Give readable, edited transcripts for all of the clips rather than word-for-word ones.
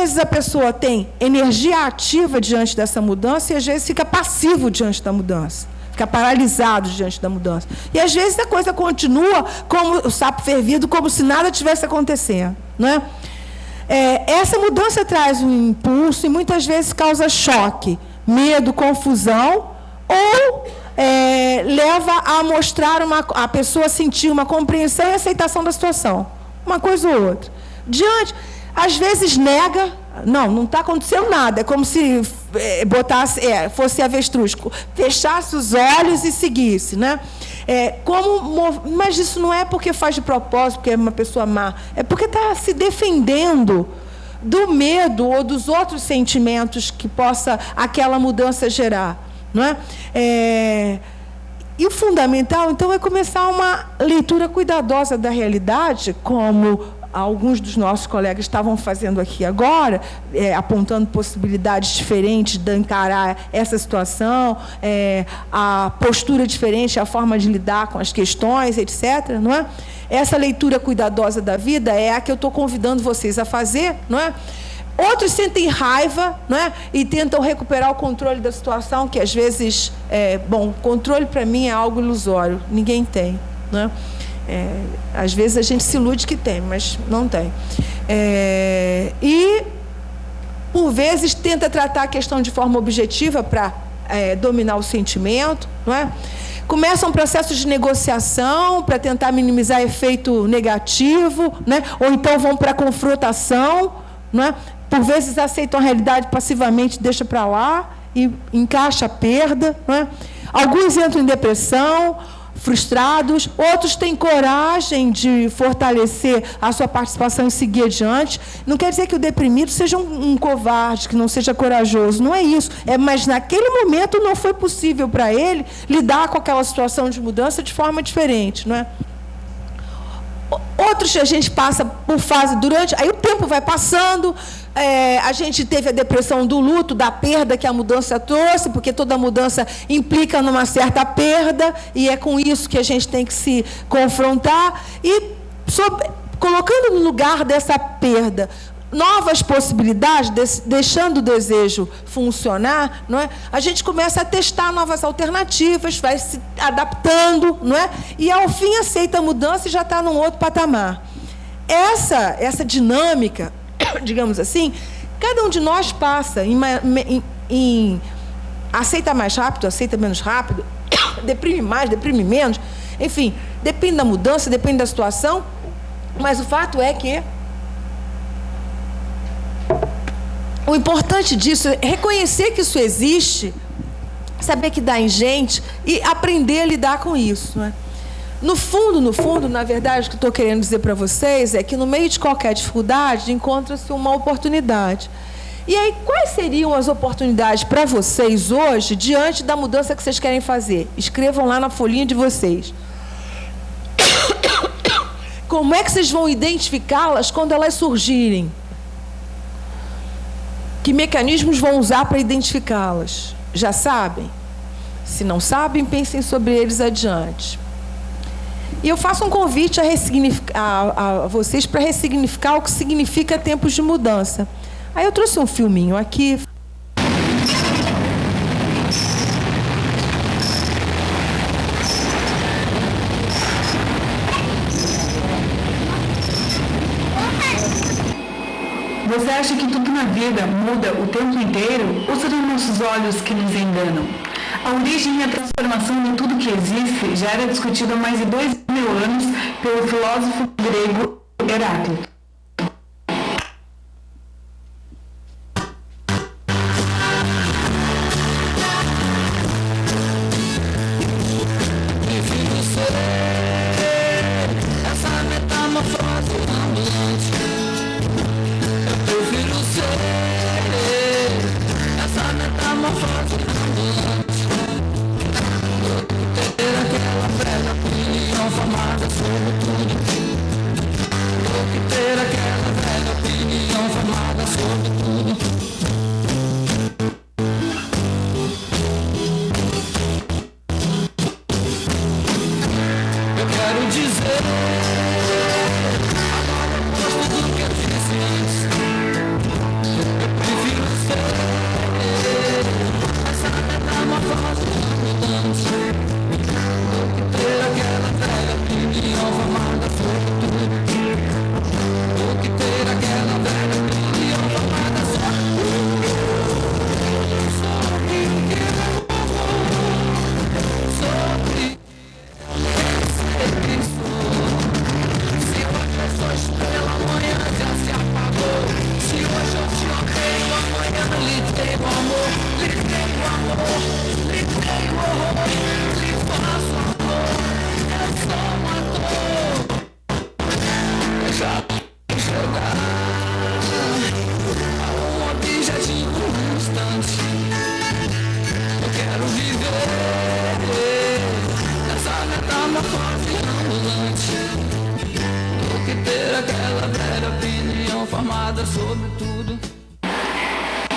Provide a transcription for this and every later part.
vezes a pessoa tem energia ativa diante dessa mudança e às vezes fica passivo diante da mudança. Fica paralisado diante da mudança. E às vezes a coisa continua como o sapo fervido, como se nada tivesse acontecendo. Não é? Essa mudança traz um impulso e muitas vezes causa choque, medo, confusão, ou leva a mostrar a pessoa a sentir uma compreensão e aceitação da situação. Uma coisa ou outra. Às vezes nega, não está acontecendo nada, é como se fosse avestruz, fechasse os olhos e seguisse, né? Mas isso não é porque faz de propósito, porque é uma pessoa má, é porque está se defendendo do medo ou dos outros sentimentos que possa aquela mudança gerar, não é? E o fundamental, então, é começar uma leitura cuidadosa da realidade, como alguns dos nossos colegas estavam fazendo aqui agora, apontando possibilidades diferentes de encarar essa situação, a postura diferente, a forma de lidar com as questões, etc. Não é? Essa leitura cuidadosa da vida é a que eu estou convidando vocês a fazer, não é? Outros sentem raiva, não é? E tentam recuperar o controle da situação, que às vezes, controle para mim é algo ilusório, ninguém tem, não é? Às vezes a gente se ilude que tem, mas não tem. E, por vezes, tenta tratar a questão de forma objetiva para dominar o sentimento, não é? Começam processos de negociação para tentar minimizar efeito negativo, né? Ou então vão para a confrontação, não é? Por vezes aceitam a realidade passivamente, deixa para lá e encaixa a perda, não é? Alguns entram em depressão, frustrados, outros têm coragem de fortalecer a sua participação e seguir adiante. Não quer dizer que o deprimido seja um covarde, que não seja corajoso, não é isso. Mas naquele momento não foi possível para ele lidar com aquela situação de mudança de forma diferente, não é? Outros a gente passa por fase aí o tempo vai passando, a gente teve a depressão do luto, da perda que a mudança trouxe, porque toda mudança implica numa certa perda, e é com isso que a gente tem que se confrontar, e colocando no lugar dessa perda novas possibilidades, deixando o desejo funcionar, não é? A gente começa a testar novas alternativas, vai se adaptando, não é? E ao fim aceita a mudança e já está num outro patamar. Essa dinâmica, digamos assim, cada um de nós passa em aceita mais rápido, aceita menos rápido, deprime mais, deprime menos, enfim, depende da mudança, depende da situação, mas o fato é que o importante disso é reconhecer que isso existe, saber que dá em gente e aprender a lidar com isso, não é? No fundo, na verdade, o que eu estou querendo dizer para vocês é que no meio de qualquer dificuldade encontra-se uma oportunidade. E aí, quais seriam as oportunidades para vocês hoje diante da mudança que vocês querem fazer? Escrevam lá na folhinha de vocês. Como é que vocês vão identificá-las quando elas surgirem? Que mecanismos vão usar para identificá-las? Já sabem? Se não sabem, pensem sobre eles adiante. E eu faço um convite a vocês para ressignificar o que significa tempos de mudança. Aí eu trouxe um filminho aqui. Você acha que tudo na vida muda o tempo inteiro? Ou serão nossos olhos que nos enganam? A origem e a transformação de tudo que existe já era discutida há mais de 2.000 anos pelo filósofo grego Heráclito. Formada sobre tudo, o que tem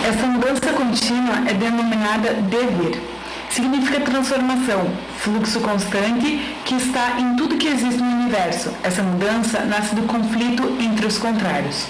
Essa mudança contínua é denominada devir. Significa transformação, fluxo constante que está em tudo que existe no universo. Essa mudança nasce do conflito entre os contrários.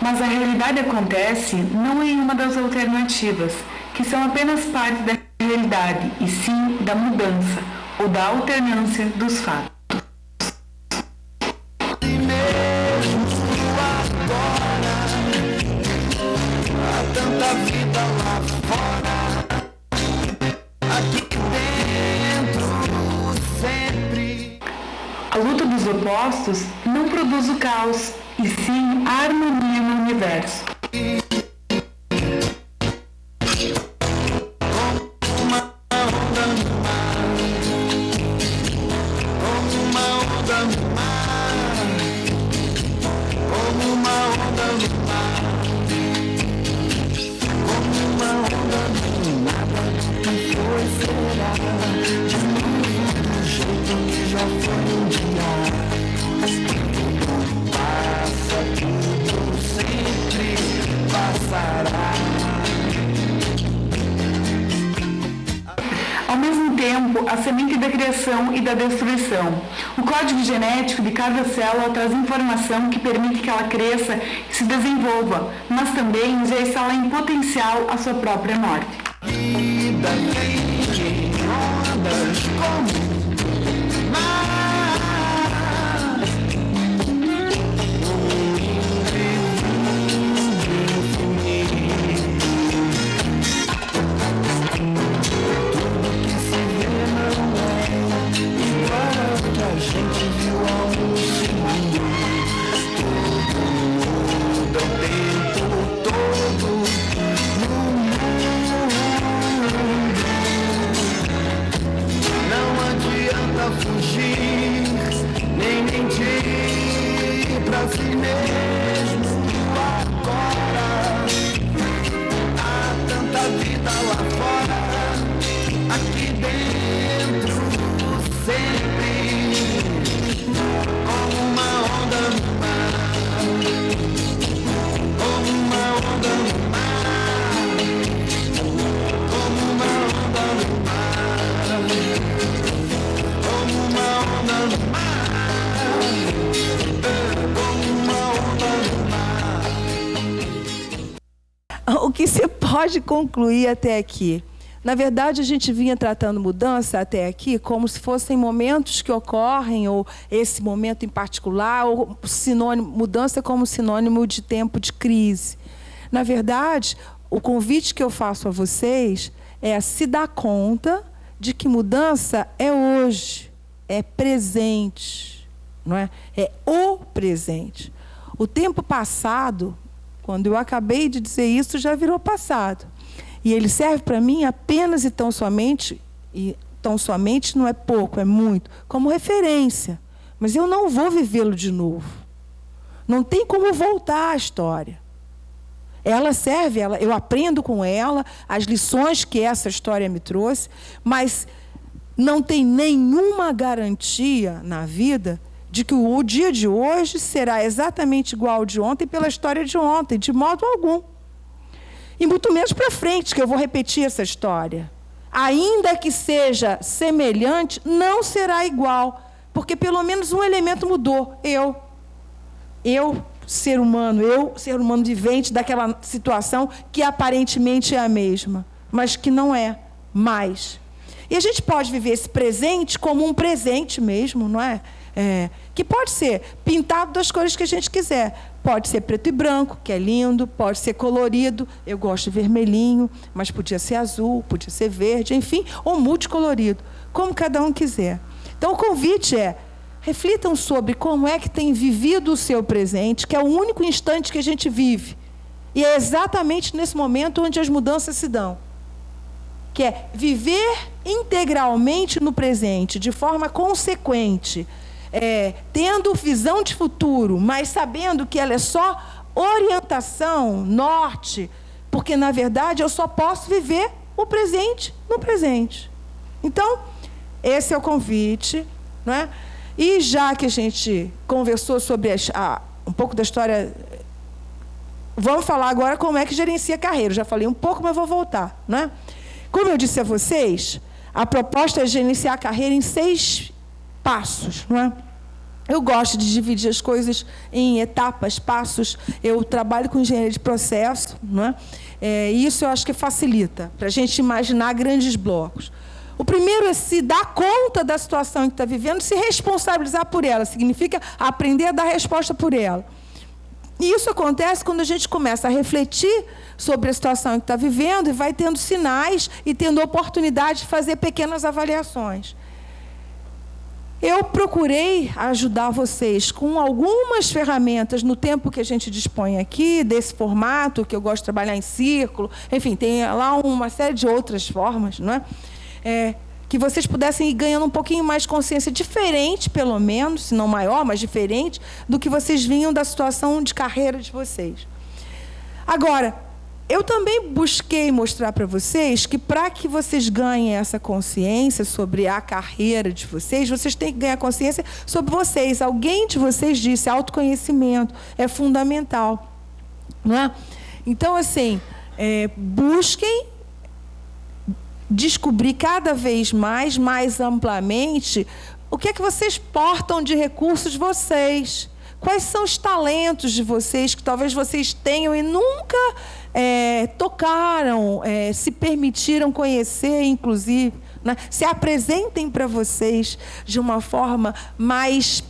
Mas a realidade acontece não em uma das alternativas, que são apenas parte da realidade, e sim da mudança, ou da alternância dos fatos. A luta dos opostos não produz o caos, e sim a harmonia no universo. Ao mesmo tempo, a semente da criação e da destruição. O código genético de cada célula traz informação que permite que ela cresça e se desenvolva, mas também já instala em potencial a sua própria morte. Vida vem em ondas como o que se pode concluir até aqui? Na verdade, a gente vinha tratando mudança até aqui como se fossem momentos que ocorrem, ou esse momento em particular, ou mudança como sinônimo de tempo de crise. Na verdade, o convite que eu faço a vocês é se dar conta de que mudança é hoje, é presente, não é? É o presente. O tempo passado, quando eu acabei de dizer isso, já virou passado. E ele serve para mim apenas e tão somente não é pouco, é muito, como referência. Mas eu não vou vivê-lo de novo. Não tem como voltar à história. Ela serve, eu aprendo com ela as lições que essa história me trouxe, mas não tem nenhuma garantia na vida de que o dia de hoje será exatamente igual ao de ontem pela história de ontem, de modo algum. E muito menos para frente, que eu vou repetir essa história. Ainda que seja semelhante, não será igual, porque pelo menos um elemento mudou. Eu, ser humano vivente daquela situação que aparentemente é a mesma, mas que não é mais. E a gente pode viver esse presente como um presente mesmo, não é? Que pode ser pintado das cores que a gente quiser. Pode ser preto e branco, que é lindo, pode ser colorido, eu gosto de vermelhinho, mas podia ser azul, podia ser verde, enfim, ou multicolorido, como cada um quiser. Então o convite é: reflitam sobre como é que tem vivido o seu presente, que é o único instante que a gente vive. E é exatamente nesse momento onde as mudanças se dão. Que é viver integralmente no presente, de forma consequente, tendo visão de futuro, mas sabendo que ela é só orientação, norte, porque, na verdade, eu só posso viver o presente no presente. Então, esse é o convite, não é? E já que a gente conversou sobre um pouco da história, vamos falar agora como é que gerencia a carreira. Eu já falei um pouco, mas vou voltar, não é? Como eu disse a vocês, a proposta é gerenciar a carreira em 6 passos, não é? Eu gosto de dividir as coisas em etapas, passos. Eu trabalho com engenharia de processo, não é? E isso eu acho que facilita para a gente imaginar grandes blocos. O primeiro é se dar conta da situação que está vivendo, se responsabilizar por ela. Significa aprender a dar resposta por ela. E isso acontece quando a gente começa a refletir sobre a situação que está vivendo e vai tendo sinais e tendo oportunidade de fazer pequenas avaliações. Eu procurei ajudar vocês com algumas ferramentas no tempo que a gente dispõe aqui, desse formato, que eu gosto de trabalhar em círculo, enfim, tem lá uma série de outras formas, não é? Que vocês pudessem ir ganhando um pouquinho mais de consciência, diferente, pelo menos, se não maior, mas diferente, do que vocês vinham da situação de carreira de vocês. Agora, eu também busquei mostrar para vocês que, para que vocês ganhem essa consciência sobre a carreira de vocês têm que ganhar consciência sobre vocês. Alguém de vocês disse, autoconhecimento é fundamental, não é? Então, assim, busquem descobrir cada vez mais amplamente, o que é que vocês portam de recursos de vocês. Quais são os talentos de vocês que talvez vocês tenham e nunca tocaram, se permitiram conhecer, inclusive, né? Se apresentem para vocês de uma forma mais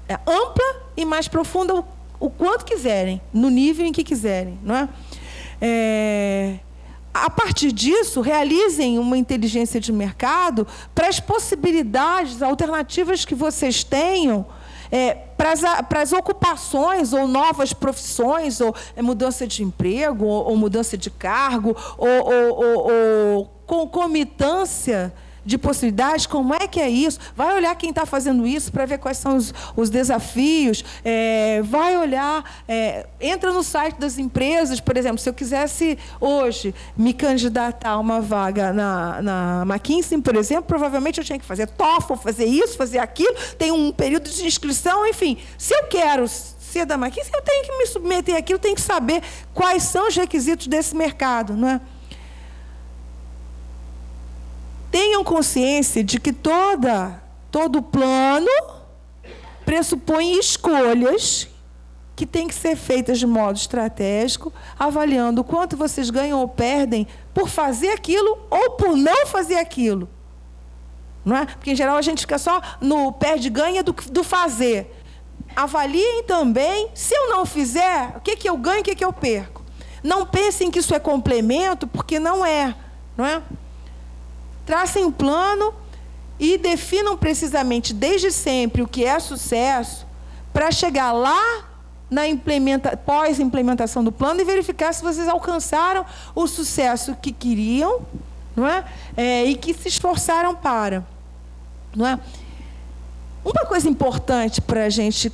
ampla e mais profunda, o quanto quiserem, no nível em que quiserem, não é? A partir disso, realizem uma inteligência de mercado para as possibilidades, alternativas que vocês tenham para as ocupações ou novas profissões, ou mudança de emprego, ou mudança de cargo, ou concomitância de possibilidades. Como é que é isso? Vai olhar quem está fazendo isso para ver quais são os desafios. Vai olhar, entra no site das empresas, por exemplo, se eu quisesse hoje me candidatar a uma vaga na McKinsey, por exemplo, provavelmente eu tinha que fazer TOEFL, fazer isso, fazer aquilo, tem um período de inscrição, enfim. Se eu quero ser da McKinsey, eu tenho que me submeter àquilo, tenho que saber quais são os requisitos desse mercado, não é? Tenham consciência de que todo plano pressupõe escolhas que têm que ser feitas de modo estratégico, avaliando o quanto vocês ganham ou perdem por fazer aquilo ou por não fazer aquilo. Não é? Porque, em geral, a gente fica só no perde-ganha do fazer. Avaliem também, se eu não fizer, o que eu ganho e o que eu perco. Não pensem que isso é complemento, porque não é. Não é? Tracem um plano e definam precisamente, desde sempre, o que é sucesso, para chegar lá pós-implementação do plano e verificar se vocês alcançaram o sucesso que queriam, não é? E que se esforçaram para. Não é? Uma coisa importante para a gente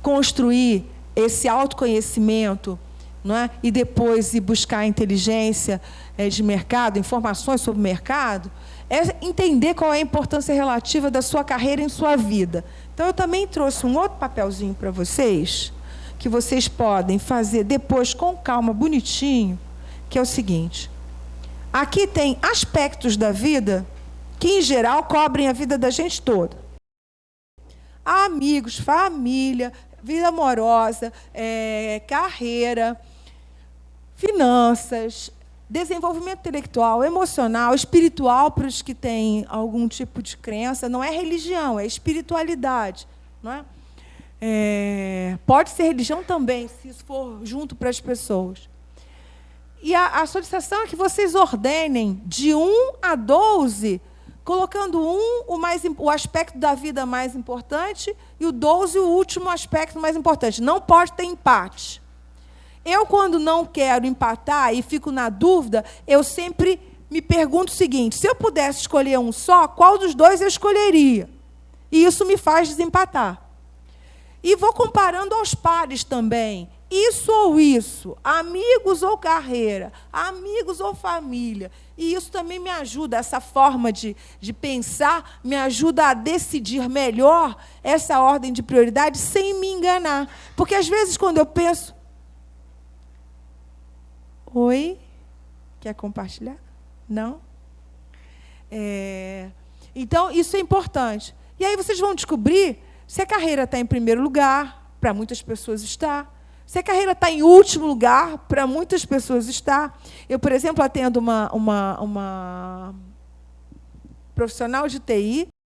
construir esse autoconhecimento, não é? E depois ir buscar inteligência de mercado, informações sobre o mercado, é entender qual é a importância relativa da sua carreira em sua vida. Então, eu também trouxe um outro papelzinho para vocês, que vocês podem fazer depois com calma, bonitinho, que é o seguinte. Aqui tem aspectos da vida que, em geral, cobrem a vida da gente toda. Amigos, família, vida amorosa, carreira, finanças, desenvolvimento intelectual, emocional, espiritual para os que têm algum tipo de crença. Não é religião, é espiritualidade. Não é? Pode ser religião também, se isso for junto para as pessoas. E a solicitação é que vocês ordenem de 1 a 12, colocando o aspecto da vida mais importante e o 12 o último aspecto mais importante. Não pode ter empate. Eu, quando não quero empatar e fico na dúvida, eu sempre me pergunto o seguinte: se eu pudesse escolher um só, qual dos dois eu escolheria? E isso me faz desempatar. E vou comparando aos pares também. Isso ou isso, amigos ou carreira, amigos ou família. E isso também me ajuda, essa forma de pensar, me ajuda a decidir melhor essa ordem de prioridade sem me enganar. Porque, às vezes, quando eu penso... Oi? Quer compartilhar? Não? Então, isso é importante. E aí vocês vão descobrir se a carreira está em primeiro lugar, para muitas pessoas está. Se a carreira está em último lugar, para muitas pessoas está. Eu, por exemplo, atendo uma profissional de TI